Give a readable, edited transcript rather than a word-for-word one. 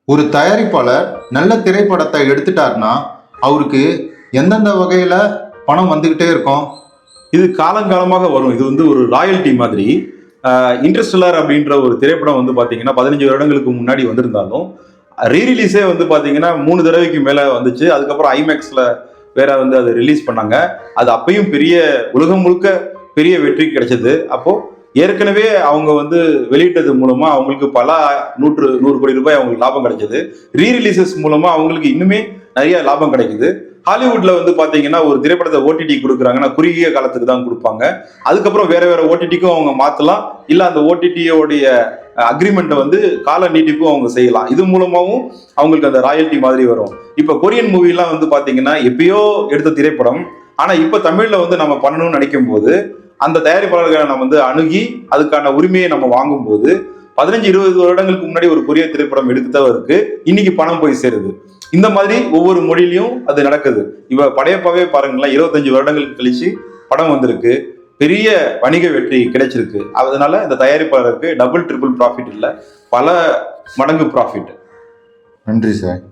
ஒரு தயாரிப்பாளர் நல்ல திரைப்படத்தை எடுத்துட்டாருன்னா அவருக்கு எந்தெந்த வகையில பணம் வந்துகிட்டே இருக்கும்? இது காலங்காலமாக வரும். இது வந்து ஒரு ராயல்டி மாதிரி. இன்டர்ஸ்டெல்லார் அப்படின்ற ஒரு திரைப்படம் வந்து பார்த்தீங்கன்னா 15 வருடங்களுக்கு முன்னாடி வந்திருந்தாலும் ரீரிலீஸே வந்து பார்த்தீங்கன்னா 3 தடவைக்கு மேலே வந்துச்சு. அதுக்கப்புறம் ஐமேக்ஸில் வேற வந்து அதை ரிலீஸ் பண்ணாங்க. அது அப்பயும் பெரிய உலகம் முழுக்க பெரிய வெற்றி கிடைச்சது. அப்போ ஏற்கனவே அவங்க வந்து வெளியிட்டது மூலமா அவங்களுக்கு பல 100 கோடி ரூபாய் அவங்களுக்கு லாபம் கிடைச்சது. ரீரிலீசஸ் மூலமா அவங்களுக்கு இன்னுமே நிறைய லாபம் கிடைக்குது. ஹாலிவுட்ல வந்து பாத்தீங்கன்னா ஒரு திரைப்படத்தை ஓடிடி கொடுக்குறாங்கன்னா குறுகிய காலத்துக்கு தான் கொடுப்பாங்க. அதுக்கப்புறம் வேற வேற ஓடிடிக்கும் அவங்க மாத்தலாம். இல்ல அந்த ஓடிடியோடைய அக்ரிமெண்ட்டை வந்து கால நீட்டிப்பும் அவங்க செய்யலாம். இது மூலமாவும் அவங்களுக்கு அந்த ராயல்டி மாதிரி வரும். இப்ப கொரியன் மூவிலாம் வந்து பாத்தீங்கன்னா எப்பயோ எடுத்த திரைப்படம், ஆனா இப்ப தமிழ்ல வந்து நம்ம பண்ணணும்னு நினைக்கும் போது அந்த தயாரிப்பாளர்களை நம்ம வந்து அணுகி அதுக்கான உரிமையை நம்ம வாங்கும் போது 15-20 வருடங்களுக்கு முன்னாடி ஒரு கொரிய திரைப்படம் எடுத்தவருக்கு இன்னைக்கு பணம் போய் சேருது. இந்த மாதிரி ஒவ்வொரு மொழியிலையும் அது நடக்குது. இப்ப படையப்பாவே பாருங்களேன், 25 வருடங்களுக்கு கழிச்சு படம் வந்திருக்கு, பெரிய வணிக வெற்றி கிடைச்சிருக்கு. அதனால இந்த தயாரிப்பாளருக்கு டபுள் ட்ரிபிள் ப்ராஃபிட் இல்லை, பல மடங்கு ப்ராஃபிட். நன்றி சார்.